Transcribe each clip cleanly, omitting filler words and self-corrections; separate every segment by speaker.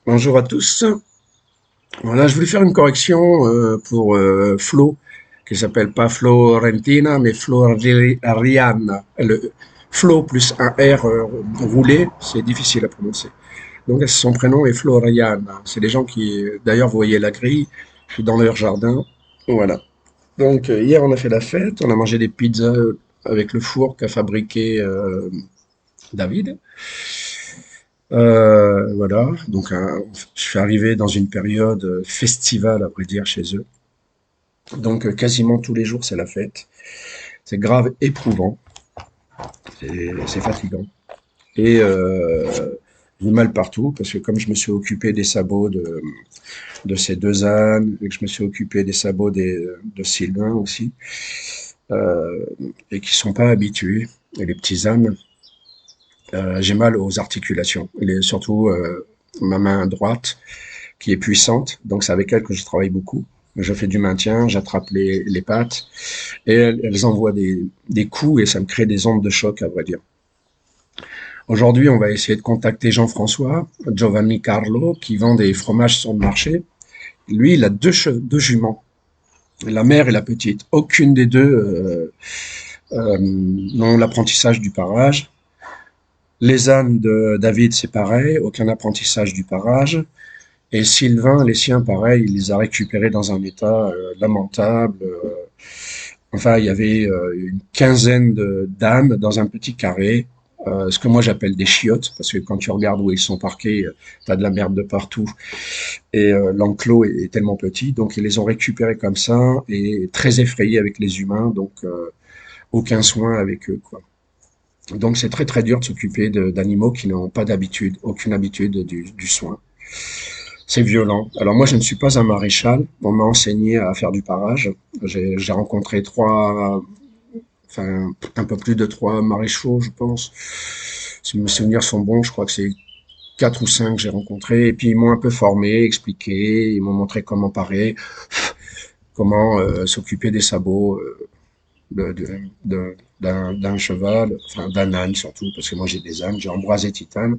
Speaker 1: Bonjour à tous. Voilà, je voulais faire une correction pour Flo, qui s'appelle pas Florentina, mais Floriana. Le Flo plus un R roulé, c'est difficile à prononcer. Donc son prénom est Floriana. C'est des gens qui, d'ailleurs, vous voyez la grille, je suis dans leur jardin. Voilà. Donc hier on a fait la fête, on a mangé des pizzas avec le four qu'a fabriqué David. Voilà, donc je suis arrivé dans une période festivale, à vrai dire, chez eux. Donc quasiment tous les jours, c'est la fête. C'est grave éprouvant, c'est fatigant. Et j'ai mal partout, parce que comme je me suis occupé des sabots de ces deux ânes, et que je me suis occupé des sabots de Sylvain aussi, euh, et qui sont pas habitués, et les petits ânes, j'ai mal aux articulations, et surtout ma main droite, qui est puissante, donc c'est avec elle que je travaille beaucoup. Je fais du maintien, j'attrape les pattes et elles envoient des coups et ça me crée des ondes de choc, à vrai dire. Aujourd'hui, on va essayer de contacter Jean-François, Giovanni Carlo, qui vend des fromages sur le marché. Lui, il a deux juments, la mère et la petite. Aucune des deux n'ont l'apprentissage du parage. Les ânes de David, c'est pareil, aucun apprentissage du parage. Et Sylvain, les siens, pareil, il les a récupérés dans un état lamentable. Enfin, il y avait une quinzaine d'ânes dans un petit carré, ce que moi j'appelle des chiottes, parce que quand tu regardes où ils sont parqués, t'as de la merde de partout, et l'enclos est tellement petit, donc ils les ont récupérés comme ça, et très effrayés avec les humains, donc aucun soin avec eux, quoi. Donc c'est très très dur de s'occuper d'animaux qui n'ont pas d'habitude, aucune habitude du soin. C'est violent. Alors moi, je ne suis pas un maréchal. On m'a enseigné à faire du parage. J'ai rencontré enfin un peu plus de trois maréchaux, je pense. Si mes souvenirs sont bons, je crois que c'est quatre ou cinq que j'ai rencontrés. Et puis ils m'ont un peu formé, expliqué, ils m'ont montré comment parer, comment s'occuper des sabots d'un cheval, enfin d'un âne surtout, parce que moi j'ai des ânes, j'ai Ambroise et Titane.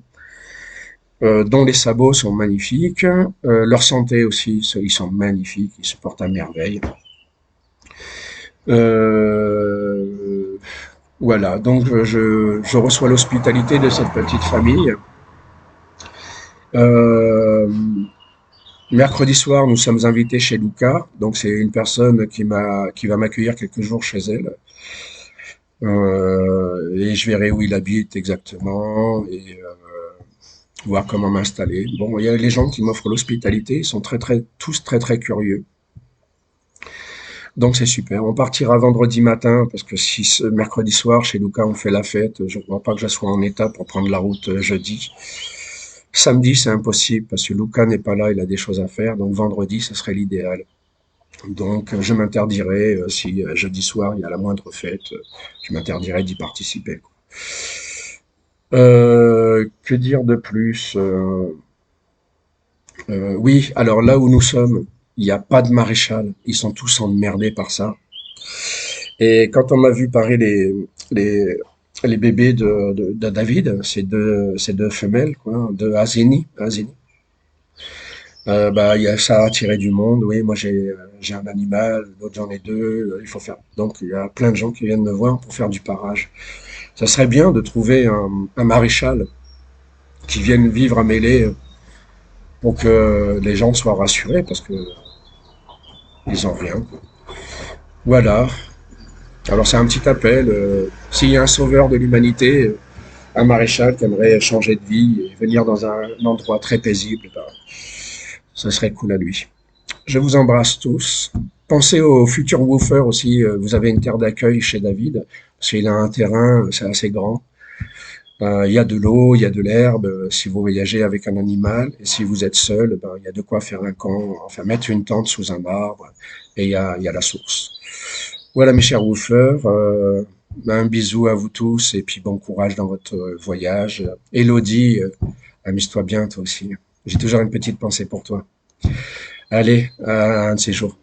Speaker 1: Dont les sabots sont magnifiques, leur santé aussi, ils sont magnifiques, ils se portent à merveille. Euh, voilà, donc je reçois l'hospitalité de cette petite famille. Euh, Mercredi soir, nous sommes invités chez Luca, donc c'est une personne qui va m'accueillir quelques jours chez elle. Et je verrai où il habite exactement et voir comment m'installer. Bon, il y a les gens qui m'offrent l'hospitalité, ils sont tous très très curieux. Donc c'est super. On partira vendredi matin parce que si ce mercredi soir chez Luca on fait la fête, je ne crois pas que je sois en état pour prendre la route jeudi. Samedi c'est impossible parce que Luca n'est pas là, il a des choses à faire. Donc vendredi ce serait l'idéal. Donc je m'interdirai si jeudi soir il y a la moindre fête, je m'interdirai d'y participer, quoi. Que dire de plus Oui, alors là où nous sommes, il n'y a pas de maréchal. Ils sont tous emmerdés par ça. Et quand on m'a vu parer les, les bébés de David, ces deux femelles, quoi, de Azeni, bah, ça a attiré du monde. Oui, moi j'ai un animal, d'autres j'en ai deux, il faut faire. Donc il y a plein de gens qui viennent me voir pour faire du parage. Ça serait bien de trouver un maréchal qui vienne vivre à Mêlée pour que les gens soient rassurés parce que ils ont rien, quoi. Voilà. Alors c'est un petit appel. S'il y a un sauveur de l'humanité, un maréchal qui aimerait changer de vie et venir dans un endroit très paisible, ben, ça serait cool à lui. Je vous embrasse tous. Pensez au futur woofer aussi. Vous avez une terre d'accueil chez David, parce qu'il a un terrain, c'est assez grand. Il y a de l'eau, il y a de l'herbe. Si vous voyagez avec un animal, et si vous êtes seul, ben, il y a de quoi faire un camp, enfin mettre une tente sous un arbre, et il y a la source. Voilà mes chers woofers, un bisou à vous tous, et puis bon courage dans votre voyage. Elodie, amuse-toi bien toi aussi. J'ai toujours une petite pensée pour toi. Allez, à un de ces jours.